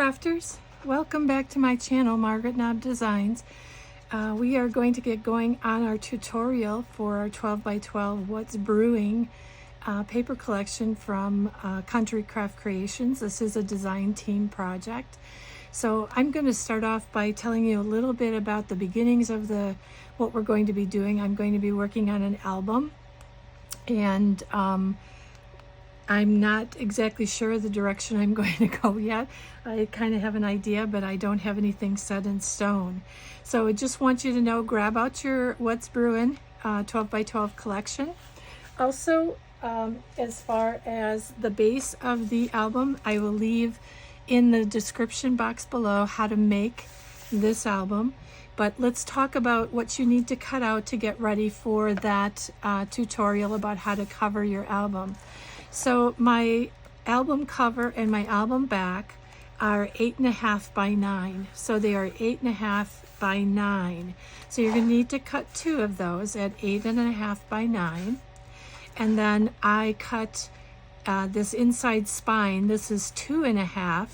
crafters, welcome back to my channel, Margaret Knob Designs. We are going to get going on our tutorial for our 12 by 12 What's Brewing paper collection from Country Craft Creations. This is a design team project. So I'm going to start off by telling you a little bit about the beginnings of what we're going to be doing. I'm going to be working on an album, and I'm not exactly sure the direction I'm going to go yet. I kind of have an idea, but I don't have anything set in stone. So I just want you to know, grab out your What's Brewing 12 by 12 collection. Also, as far as the base of the album, I will leave in the description box below how to make this album. But let's talk about what you need to cut out to get ready for that tutorial about how to cover your album. So my album cover and my album back are 8.5 by 9. So they are 8.5 by 9. So you're going to need to cut two of those at 8.5 by 9. And then I cut this inside spine. This is 2.5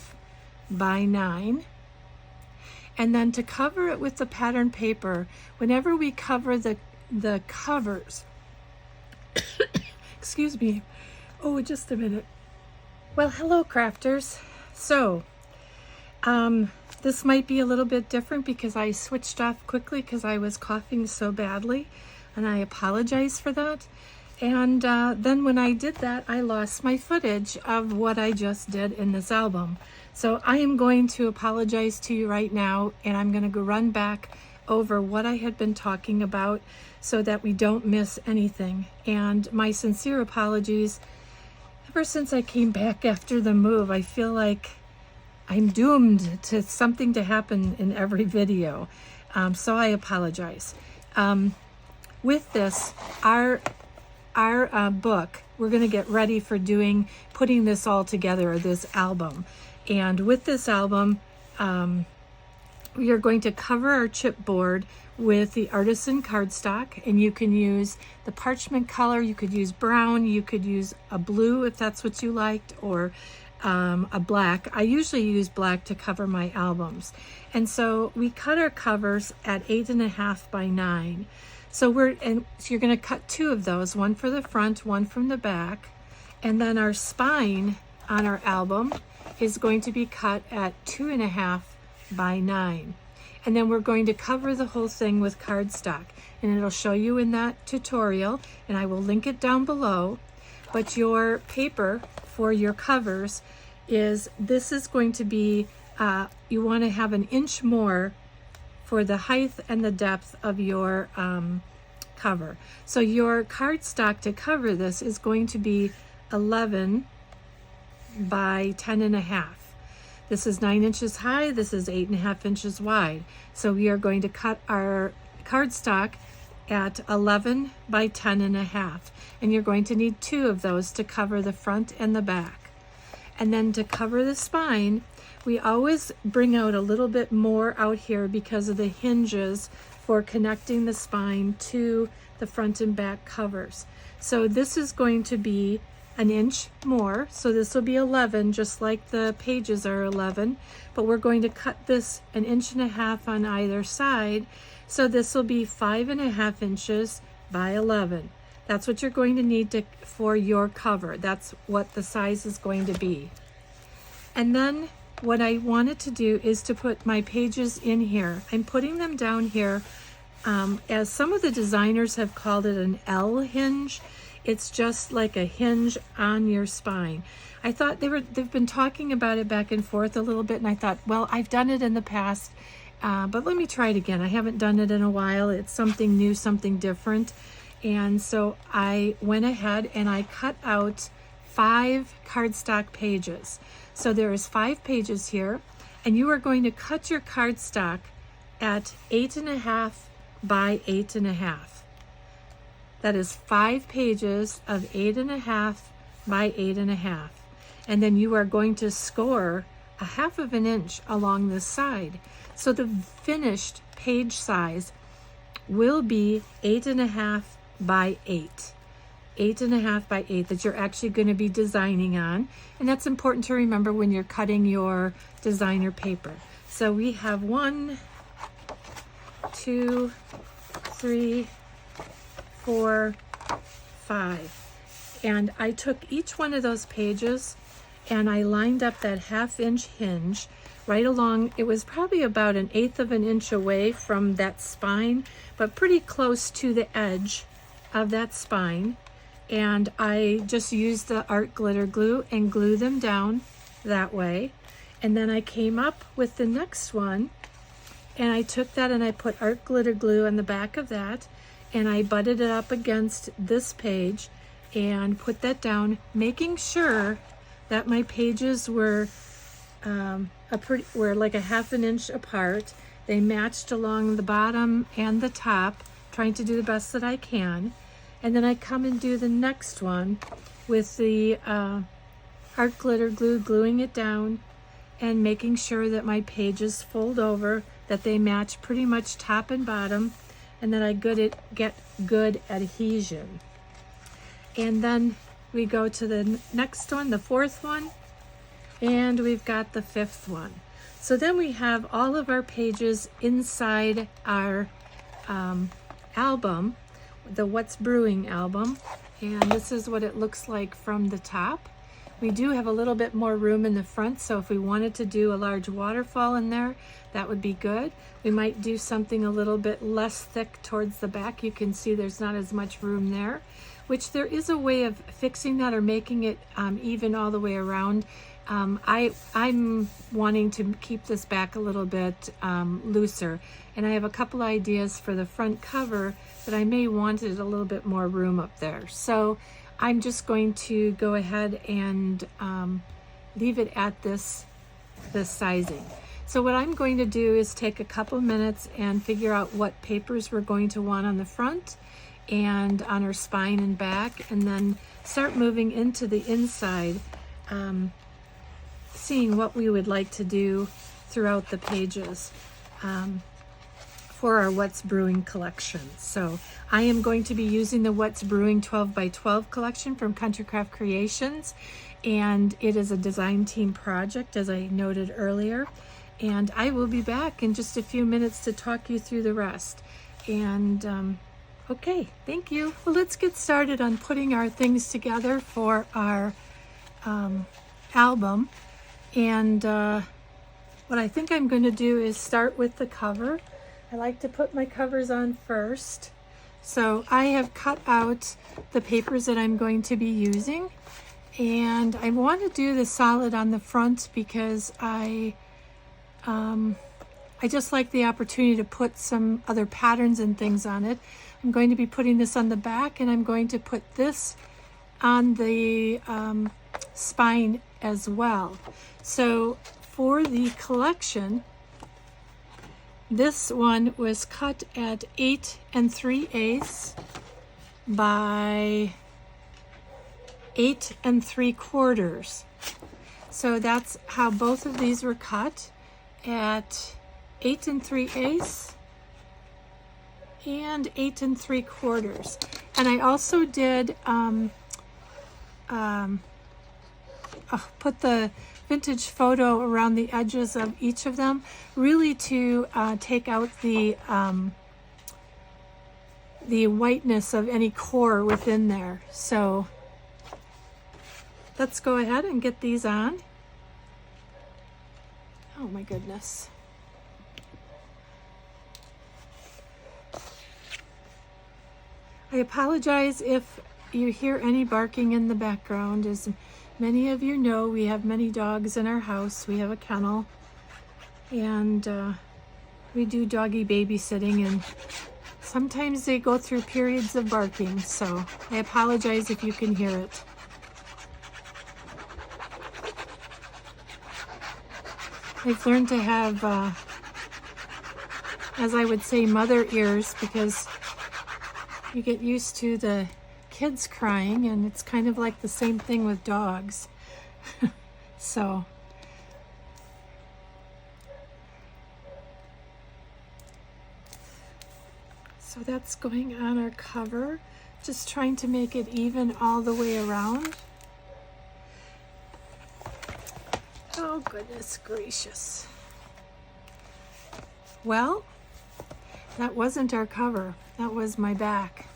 by 9. And then to cover it with the pattern paper, whenever we cover the covers, excuse me. Oh, just a minute. Well, hello crafters. So, this might be a little bit different because I switched off quickly because I was coughing so badly, and I apologize for that. And then when I did that, I lost my footage of what I just did in this album. So I am going to apologize to you right now, and I'm going to go run back over what I had been talking about so that we don't miss anything. And my sincere apologies. Ever since I came back after the move, I feel like I'm doomed to something to happen in every video. So I apologize. With this, our book, we're going to get ready for putting this all together, this album. And with this album, we are going to cover our chipboard with the artisan cardstock, and you can use the parchment color, you could use brown, you could use a blue if that's what you liked, or a black. I usually use black to cover my albums. And so we cut our covers at 8.5 by 9. So you're going to cut two of those, one for the front, one from the back, and then our spine on our album is going to be cut at 2.5 by 9. And then we're going to cover the whole thing with cardstock, and it'll show you in that tutorial, and I will link it down below. But your paper for your covers is going to be, you want to have 1 inch more for the height and the depth of your cover. So your cardstock to cover this is going to be 11 by 10.5. This is 9 inches high, this is 8.5 inches wide. So we are going to cut our cardstock at 11 by 10.5. And you're going to need two of those to cover the front and the back. And then to cover the spine, we always bring out a little bit more out here because of the hinges for connecting the spine to the front and back covers. So this is going to be 1 inch more, so this will be 11, just like the pages are 11, but we're going to cut this 1.5 inches on either side, so this will be 5.5 inches by 11. That's what you're going to need for your cover. That's what the size is going to be. And then what I wanted to do is to put my pages in here. I'm putting them down here, as some of the designers have called it an L hinge. It's just like a hinge on your spine. I thought they've been talking about it back and forth a little bit, and I thought, well, I've done it in the past, but let me try it again. I haven't done it in a while. It's something new, something different. And so I went ahead and I cut out 5 cardstock pages. So there is 5 pages here, and you are going to cut your cardstock at 8.5 by 8.5. That is 5 pages of 8.5 by 8.5. And then you are going to score 1/2 inch along this side. So the finished page size will be 8.5 by 8. 8.5 by 8 that you're actually going to be designing on. And that's important to remember when you're cutting your designer paper. So we have 1, 2, 3, 4, 5. And I took each one of those pages and I lined up that 1/2 inch hinge right along. It was probably about 1/8 of an inch away from that spine, but pretty close to the edge of that spine. And I just used the art glitter glue and glue them down that way. And then I came up with the next one and I took that and I put art glitter glue on the back of that and I butted it up against this page and put that down, making sure that my pages were like 1/2 an inch apart. They matched along the bottom and the top, trying to do the best that I can. And then I come and do the next one with the art glitter glue, gluing it down and making sure that my pages fold over, that they match pretty much top and bottom, and that I get good adhesion. And then we go to the next one, the 4th one, and we've got the 5th one. So then we have all of our pages inside our album, the What's Brewing album, and this is what it looks like from the top. We do have a little bit more room in the front, so if we wanted to do a large waterfall in there, that would be good. We might do something a little bit less thick towards the back. You can see there's not as much room there, which there is a way of fixing that or making it even all the way around. I'm wanting to keep this back a little bit looser, and I have a couple ideas for the front cover that I may want it a little bit more room up there. So I'm just going to go ahead and leave it at this sizing. So what I'm going to do is take a couple minutes and figure out what papers we're going to want on the front and on our spine and back, and then start moving into the inside, seeing what we would like to do throughout the pages for our What's Brewing collection. So I am going to be using the What's Brewing 12 by 12 collection from Country Craft Creations, and it is a design team project, as I noted earlier. And I will be back in just a few minutes to talk you through the rest. And okay, thank you. Well, let's get started on putting our things together for our album. And what I think I'm going to do is start with the cover. I like to put my covers on first. So I have cut out the papers that I'm going to be using. And I want to do the solid on the front because I just like the opportunity to put some other patterns and things on it. I'm going to be putting this on the back, and I'm going to put this on the spine as well. So for the collection, this one was cut at 8 3/8 by 8 3/4. So that's how both of these were cut, at 8 3/8 and 8 3/4. And I also did put the vintage photo around the edges of each of them, really to take out the whiteness of any core within there. So let's go ahead and get these on. Oh my goodness. I apologize if you hear any barking in the background. As many of you know, we have many dogs in our house. We have a kennel, and we do doggy babysitting, and sometimes they go through periods of barking, so I apologize if you can hear it. I've learned to have, as I would say, mother ears, because you get used to the kids crying, and it's kind of like the same thing with dogs. So that's going on our cover. Just trying to make it even all the way around. Oh, goodness gracious. Well, that wasn't our cover. That was my back.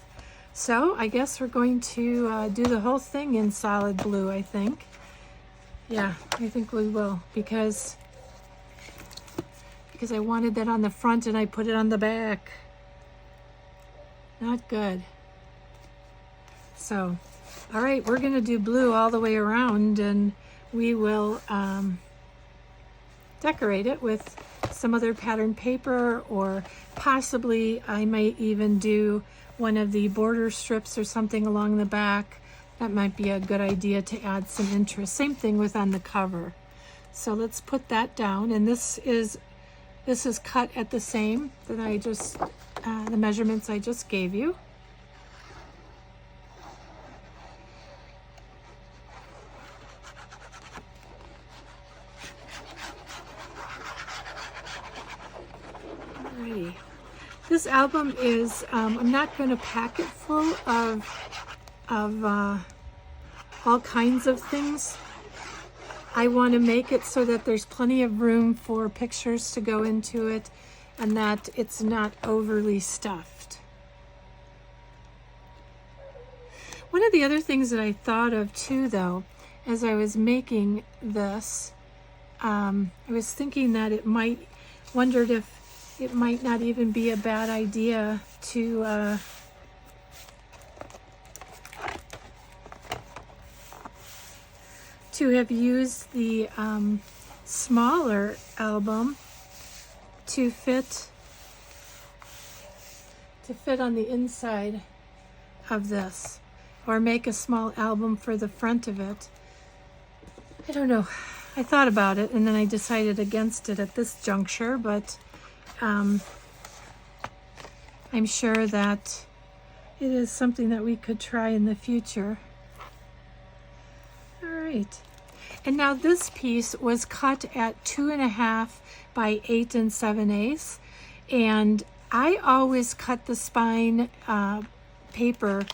So I guess we're going to do the whole thing in solid blue, I think. Yeah, I think we will, because I wanted that on the front and I put it on the back. Not good. So, all right, we're going to do blue all the way around, and we will decorate it with some other pattern paper, or possibly I might even do one of the border strips or something along the back. That might be a good idea to add some interest. Same thing with on the cover. So let's put that down, and this is cut at the same that I just the measurements I just gave you. Alrighty. This album is, I'm not going to pack it full of all kinds of things. I want to make it so that there's plenty of room for pictures to go into it, and that it's not overly stuffed. One of the other things that I thought of too, though, as I was making this, I was thinking that wondered if it might not even be a bad idea to have used the smaller album to fit on the inside of this, or make a small album for the front of it. I don't know. I thought about it and then I decided against it at this juncture, but I'm sure that it is something that we could try in the future. All right. And now this piece was cut at 2.5 by 8 7/8, and I always cut the spine paper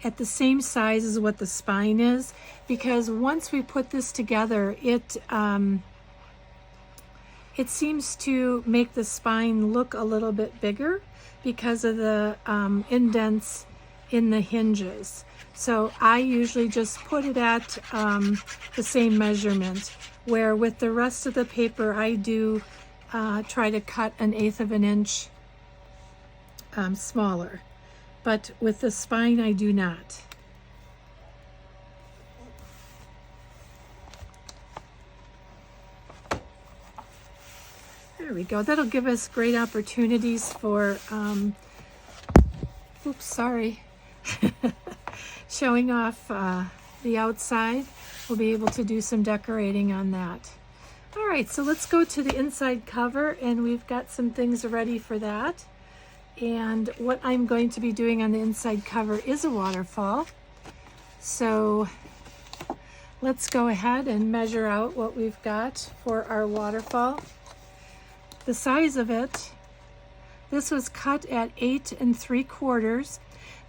at the same size as what the spine is, because once we put this together, it seems to make the spine look a little bit bigger because of the indents in the hinges. So I usually just put it at the same measurement, where with the rest of the paper I do try to cut 1/8 of an inch smaller, but with the spine I do not. There we go. That'll give us great opportunities for oops, sorry. Showing off the outside. We'll be able to do some decorating on that. All right, so let's go to the inside cover, and we've got some things ready for that. And what I'm going to be doing on the inside cover is a waterfall. So let's go ahead and measure out what we've got for our waterfall. The size of it, this was cut at 8 3/4,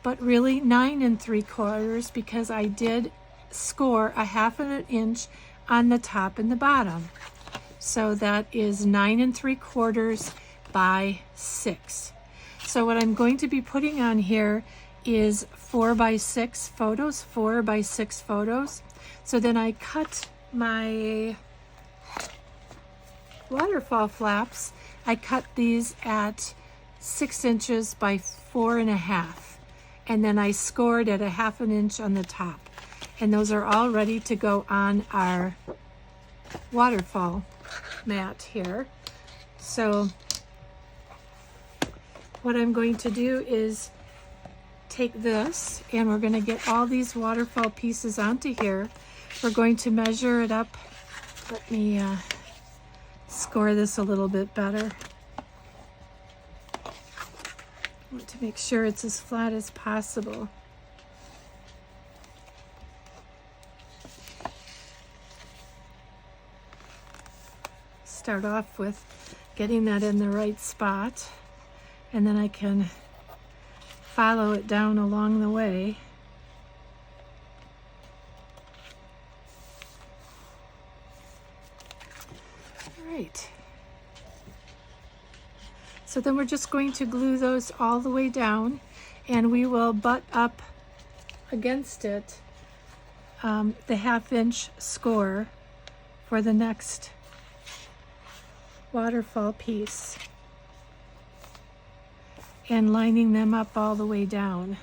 but really 9 3/4, because I did score 1/2 of an inch on the top and the bottom. So that is 9 3/4 by 6. So what I'm going to be putting on here is 4 by 6 photos, 4 by 6 photos. So then I cut my waterfall flaps. I cut these at 6 inches by 4.5. And then I scored at 1/2 an inch on the top. And those are all ready to go on our waterfall mat here. So what I'm going to do is take this, and we're going to get all these waterfall pieces onto here. We're going to measure it up. Let me score this a little bit better. I want to make sure it's as flat as possible. Start off with getting that in the right spot, and then I can follow it down along the way. All right. So then we're just going to glue those all the way down, and we will butt up against it the 1/2 inch score for the next waterfall piece, and lining them up all the way down.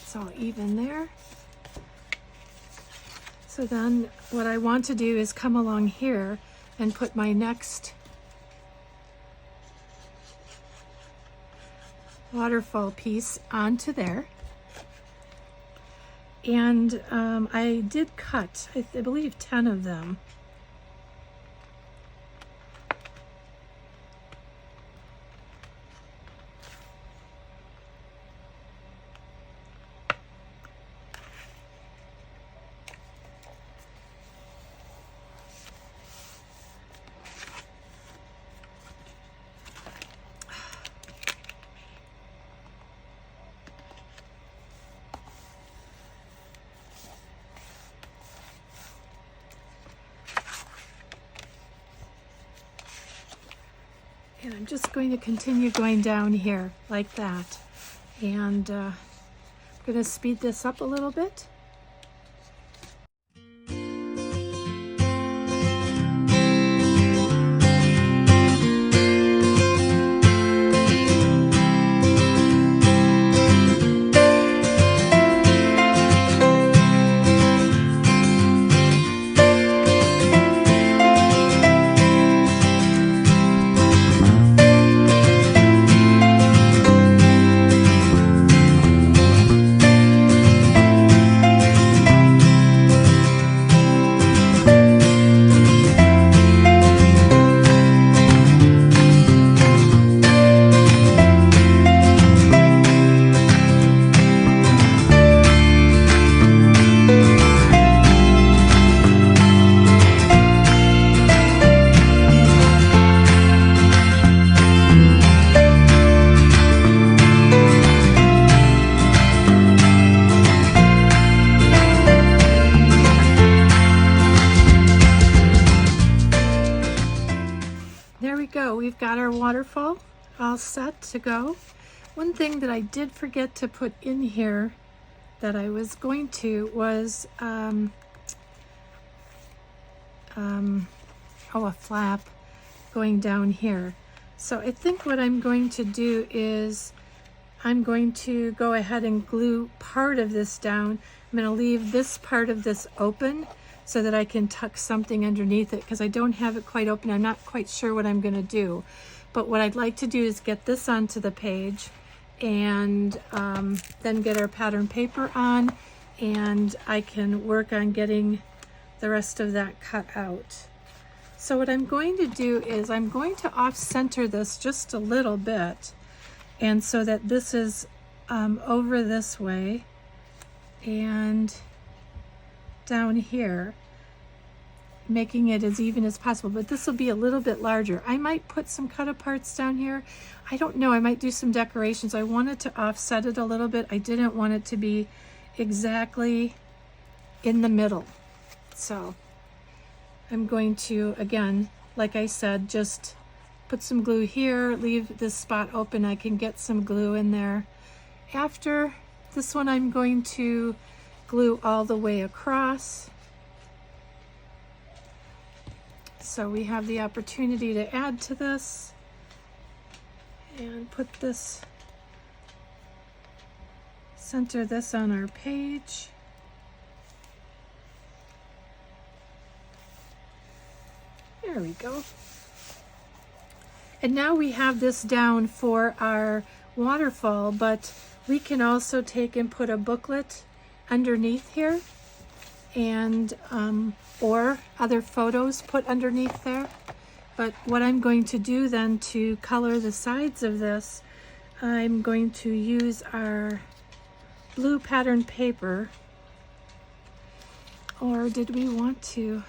It's all even there. So then what I want to do is come along here and put my next waterfall piece onto there. And I did cut, I believe, 10 of them. And I'm just going to continue going down here like that. And I'm going to speed this up a little bit. There we go. We've got our waterfall all set to go. One thing that I did forget to put in here that I was going to was a flap going down here. So I think what I'm going to do is I'm going to go ahead and glue part of this down. I'm going to leave this part of this open so that I can tuck something underneath it, because I don't have it quite open. I'm not quite sure what I'm going to do. But what I'd like to do is get this onto the page, and then get our pattern paper on, and I can work on getting the rest of that cut out. So what I'm going to do is I'm going to off-center this just a little bit, and so that this is over this way and down here, making it as even as possible. But this will be a little bit larger. I might put some cut-aparts down here. I don't know. I might do some decorations. I wanted to offset it a little bit. I didn't want it to be exactly in the middle. So I'm going to, again, like I said, just put some glue here, leave this spot open. I can get some glue in there. After this one, I'm going to glue all the way across. So we have the opportunity to add to this and put this, center this on our page. There we go. And now we have this down for our waterfall, but we can also take and put a booklet underneath here, and or other photos put underneath there. But what I'm going to do then to color the sides of this, I'm going to use our blue pattern paper. Or did we want to?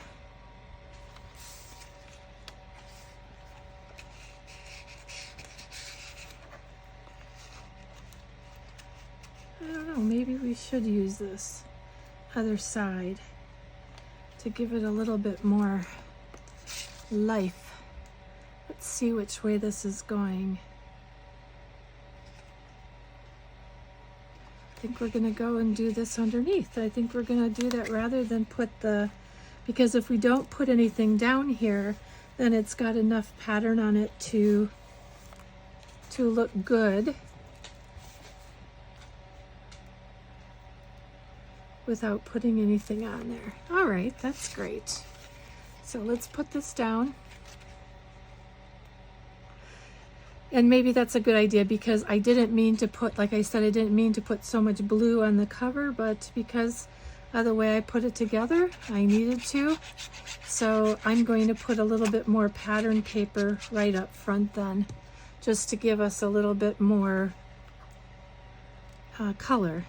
I don't know, maybe we should use this other side to give it a little bit more life. Let's see which way this is going. I think we're going to go and do this underneath. I think we're going to do that rather than put the, because if we don't put anything down here, then it's got enough pattern on it to look good without putting anything on there. All right, that's great. So let's put this down. And maybe that's a good idea because I didn't mean to put, like I said, I didn't mean to put so much blue on the cover, but because of the way I put it together, I needed to. So I'm going to put a little bit more pattern paper right up front then, just to give us a little bit more color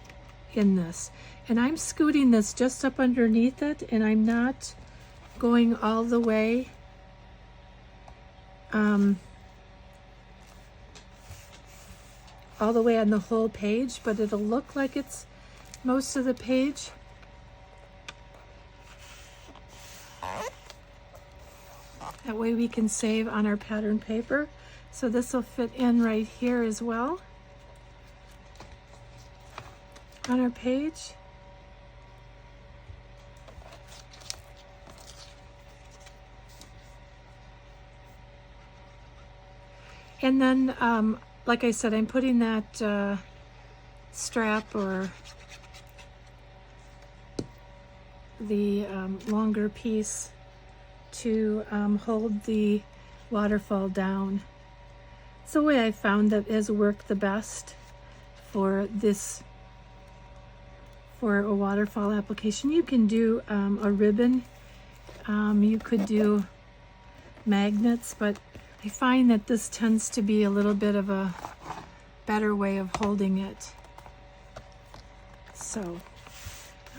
in this. And I'm scooting this just up underneath it, and I'm not going all the way on the whole page, but it'll look like it's most of the page. That way we can save on our pattern paper. So this will fit in right here as well on our page. And then, like I said, I'm putting that strap or the longer piece to hold the waterfall down. It's the way I found that has worked the best for this, for a waterfall application. You can do a ribbon, you could do magnets, but I find that this tends to be a little bit of a better way of holding it. So,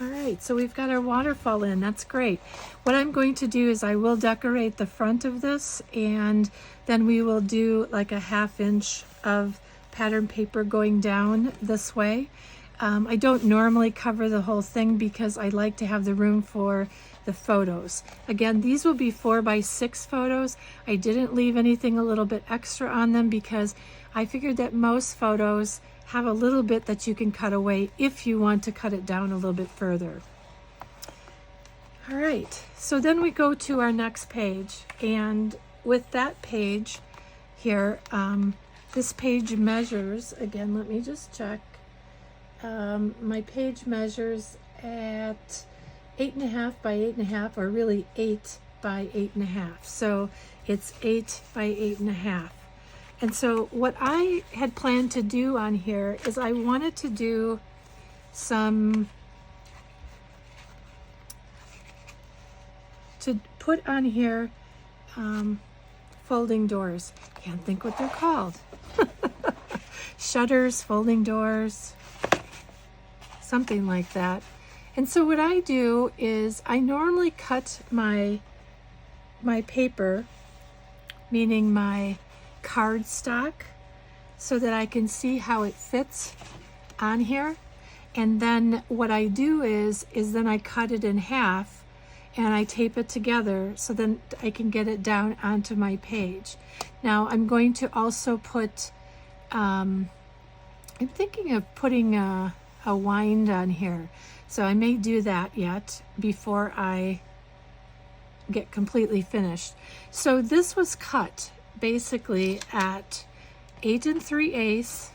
all right, so we've got our waterfall in. That's great. What I'm going to do is I will decorate the front of this, and then we will do like a 1/2 inch of pattern paper going down this way. I don't normally cover the whole thing because I like to have the room for the photos. Again, these will be 4x6 photos. I didn't leave anything a little bit extra on them because I figured that most photos have a little bit that you can cut away if you want to cut it down a little bit further. All right, so then we go to our next page, and with that page here, this page measures, again, let me just check. My page measures at 8.5 by 8.5, or really 8 by 8.5. So it's 8 by 8.5. And so what I had planned to do on here is I wanted to do some, to put on here folding doors. Can't think what they're called. Shutters, folding doors, something like that. And so what I do is I normally cut my paper, meaning my cardstock, so that I can see how it fits on here. And then what I do is then I cut it in half and I tape it together so then I can get it down onto my page. Now I'm going to also put, I'm thinking of putting a wind on here. So I may do that yet before I get completely finished. So this was cut basically at 8 3/8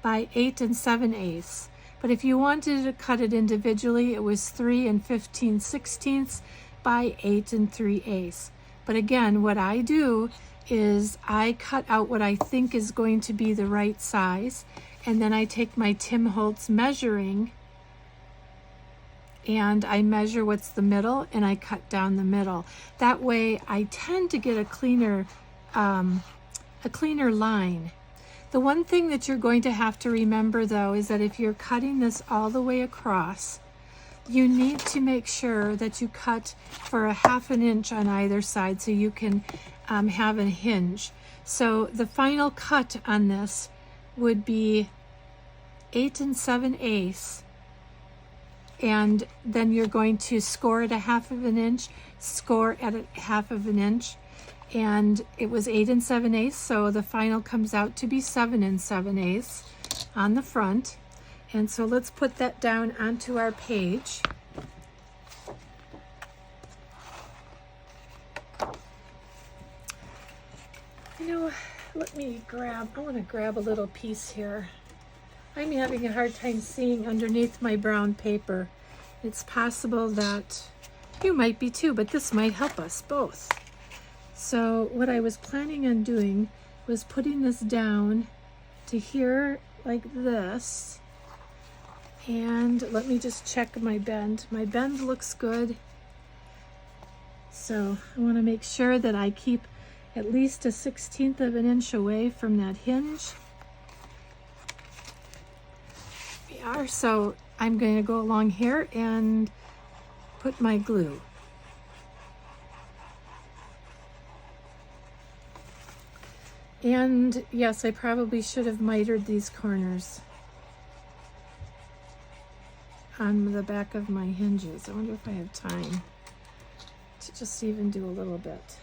by 8 7/8. But if you wanted to cut it individually, it was 3 15/16 by 8 3/8. But again, what I do is I cut out what I think is going to be the right size, and then I take my Tim Holtz measuring and I measure what's the middle and I cut down the middle. That way I tend to get a cleaner line. The one thing that you're going to have to remember though is that if you're cutting this all the way across, you need to make sure that you cut for a 1/2 inch on either side so you can have a hinge. So the final cut on this would be 8 7/8, and then you're going to score at 1/2 inch, score at 1/2 inch, and it was 8 7/8, so the final comes out to be 7 7/8 on the front. And so let's put that down onto our page. You know, I want to grab a little piece here. I'm having a hard time seeing underneath my brown paper. It's possible that you might be too, but this might help us both. So what I was planning on doing was putting this down to here like this. And let me just check my bend. My bend looks good. So I want to make sure that I keep at least a 1/16 of an inch away from that hinge. We are. So I'm going to go along here and put my glue. And yes, I probably should have mitered these corners on the back of my hinges. I wonder if I have time to just even do a little bit.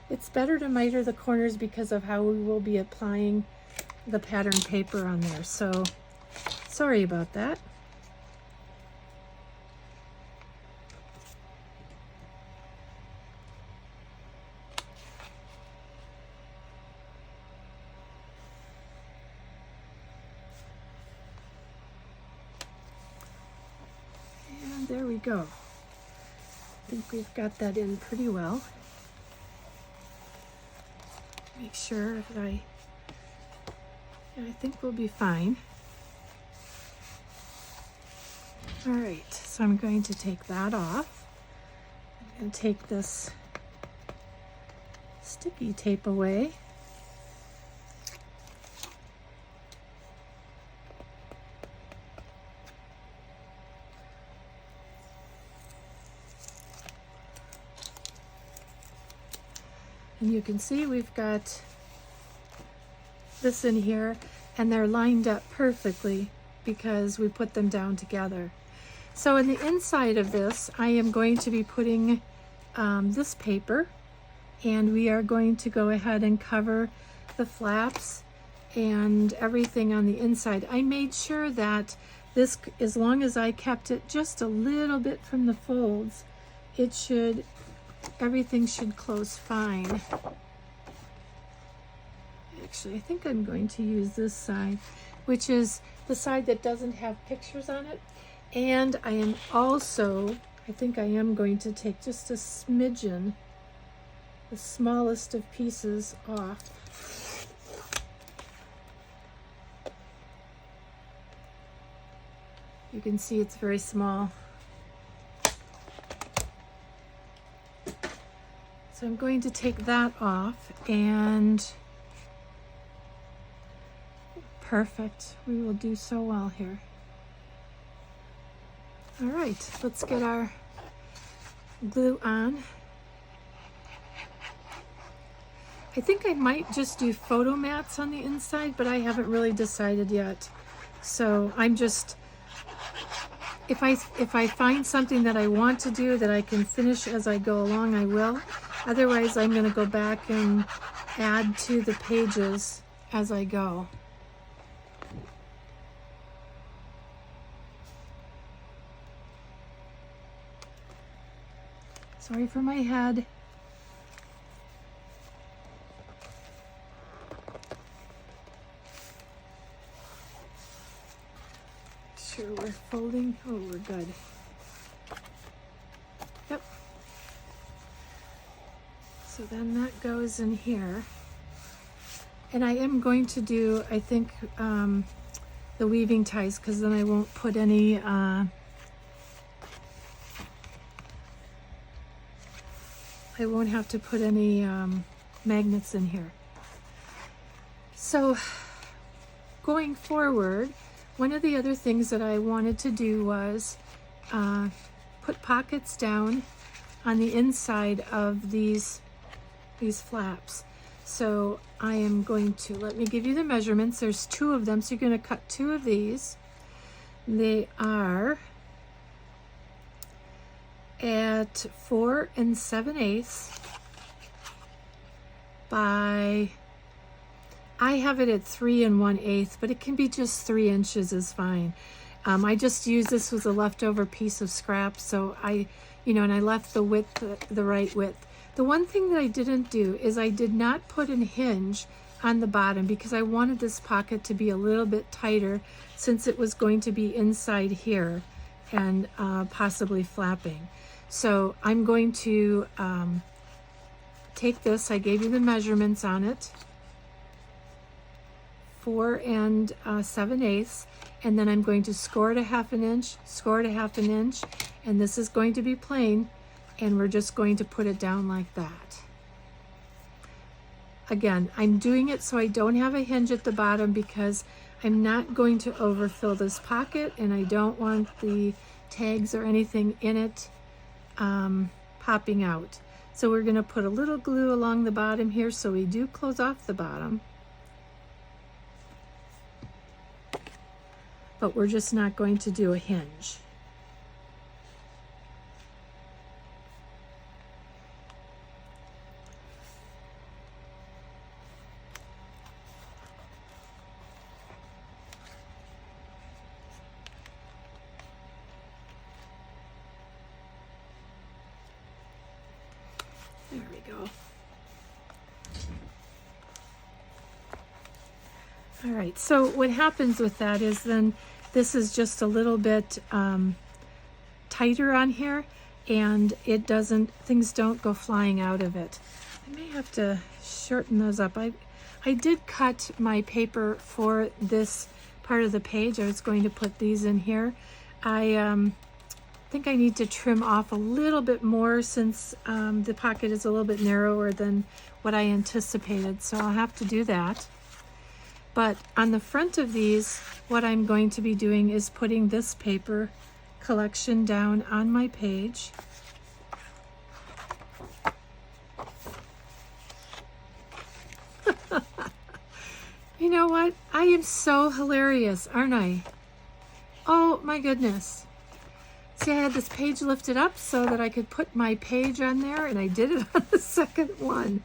It's better to miter the corners because of how we will be applying the pattern paper on there. So sorry about that. There we go. I think we've got that in pretty well. Make sure that I think we'll be fine. All right, so I'm going to take that off. I'm going to take this sticky tape away. And you can see we've got this in here, and they're lined up perfectly because we put them down together. So in the inside of this, I am going to be putting this paper, and we are going to go ahead and cover the flaps and everything on the inside. I made sure that this, as long as I kept it just a little bit from the folds, everything should close fine. Actually, I think I'm going to use this side, which is the side that doesn't have pictures on it. And I am also, I think I am going to take just a smidgen, the smallest of pieces off. You can see it's very small. So I'm going to take that off, and perfect. We will do so well here. All right, let's get our glue on. I think I might just do photo mats on the inside, but I haven't really decided yet. So I'm just, if I find something that I want to do that I can finish as I go along, I will. Otherwise, I'm going to go back and add to the pages as I go. Sorry for my head. Sure we're folding. Oh, we're good. Yep. So then that goes in here. And I am going to do, I think, the weaving ties, because then I won't put any I won't have to put any magnets in here. So going forward, one of the other things that I wanted to do was put pockets down on the inside of these flaps. So I am going to, let me give you the measurements. There's 2 of them, so you're going to cut 2 of these. They are at 4 7/8 by, I have it at 3 1/8, but it can be just 3 inches is fine. I just used, this was a leftover piece of scrap, so I, and I left the width, the right width. The one thing that I didn't do is I did not put a hinge on the bottom because I wanted this pocket to be a little bit tighter since it was going to be inside here and possibly flapping. So I'm going to take this, I gave you the measurements on it, 4 7/8, and then I'm going to score it a 1/2 inch, score it a 1/2 inch, and this is going to be plain, and we're just going to put it down like that. Again, I'm doing it so I don't have a hinge at the bottom because I'm not going to overfill this pocket, and I don't want the tags or anything in it popping out. So we're going to put a little glue along the bottom here so we do close off the bottom. But we're just not going to do a hinge. There we go. All right, so what happens with that is then this is just a little bit tighter on here, and it doesn't, things don't go flying out of it. I may have to shorten those up. I did cut my paper for this part of the page. I was going to put these in here. I think I need to trim off a little bit more since the pocket is a little bit narrower than what I anticipated, so I'll have to do that. But on the front of these, what I'm going to be doing is putting this paper collection down on my page. You know what? I am so hilarious, aren't I? Oh my goodness. See, I had this page lifted up so that I could put my page on there, and I did it on the second one.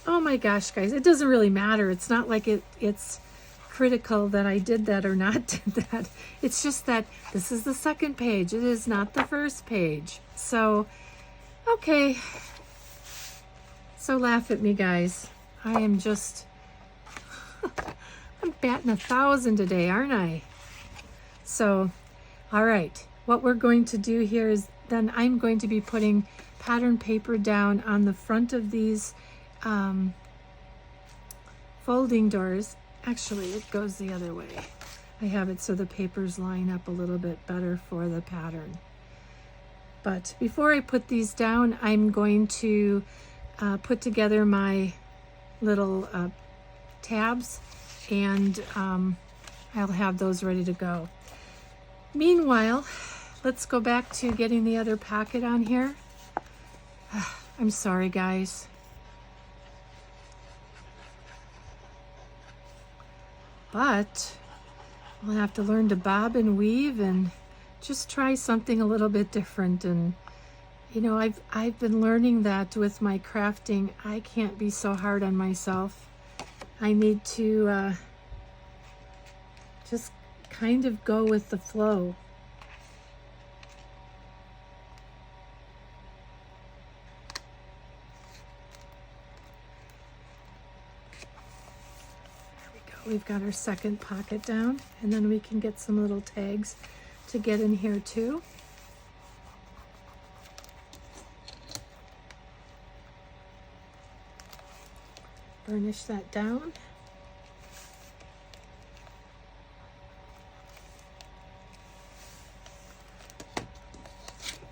Oh my gosh, guys, it doesn't really matter. It's not like it's critical that I did that or not did that. It's just that this is the second page. It is not the first page. So, okay. So laugh at me, guys. I am just, I'm batting 1,000 today, aren't I? So, all right. What we're going to do here is then I'm going to be putting pattern paper down on the front of these folding doors. Actually, it goes the other way. I have it so the papers line up a little bit better for the pattern. But before I put these down, I'm going to put together my little tabs, and I'll have those ready to go. Meanwhile, let's go back to getting the other pocket on here. I'm sorry, guys. But I'll have to learn to bob and weave and just try something a little bit different. And you know, I've been learning that with my crafting, I can't be so hard on myself. I need to just kind of go with the flow. We've got our second pocket down, and then we can get some little tags to get in here too. Burnish that down.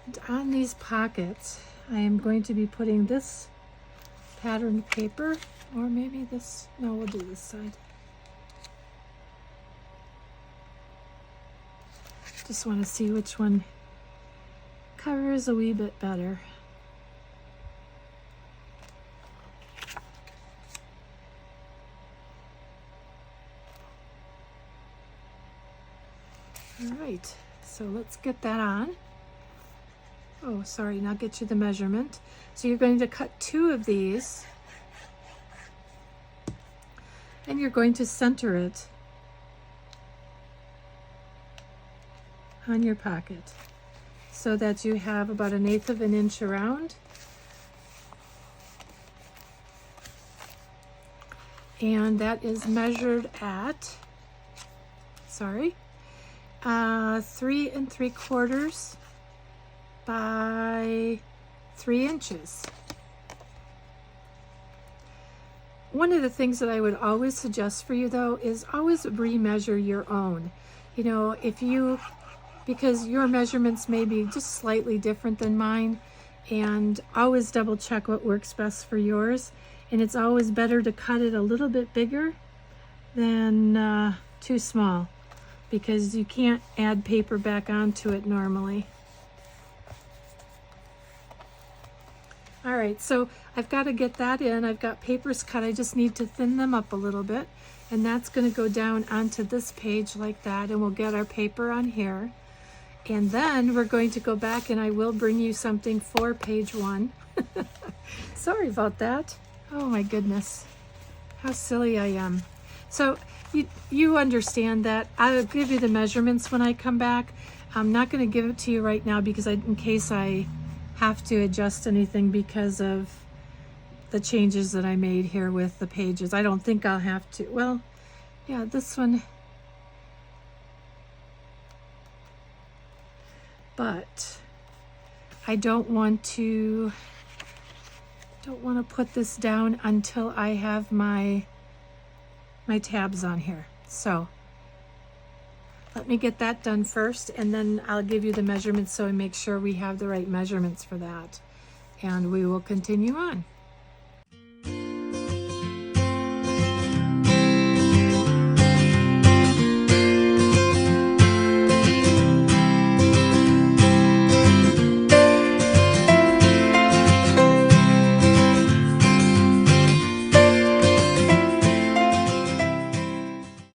And on these pockets, I am going to be putting this pattern paper, or maybe this, no, we'll do this side. Just want to see which one covers a wee bit better. right, so let's get that on. Oh, sorry, now get you the measurement. So you're going to cut 2 of these, and you're going to center it on your pocket so that you have about 1/8 of an inch around. And that is measured at, 3 3/4 by 3 inches. One of the things that I would always suggest for you though is always remeasure your own. You know, because your measurements may be just slightly different than mine, and always double check what works best for yours. And it's always better to cut it a little bit bigger than too small, because you can't add paper back onto it normally. All right, so I've got to get that in. I've got papers cut. I just need to thin them up a little bit. And that's going to go down onto this page like that. And we'll get our paper on here. And then we're going to go back, and I will bring you something for page 1. Sorry about that. Oh my goodness. How silly I am. So you understand that. I'll give you the measurements when I come back. I'm not going to give it to you right now because in case I have to adjust anything because of the changes that I made here with the pages. I don't think I'll have to. Well, yeah, this one. But I don't want to put this down until I have my tabs on here. So let me get that done first, and then I'll give you the measurements so I make sure we have the right measurements for that. And we will continue on.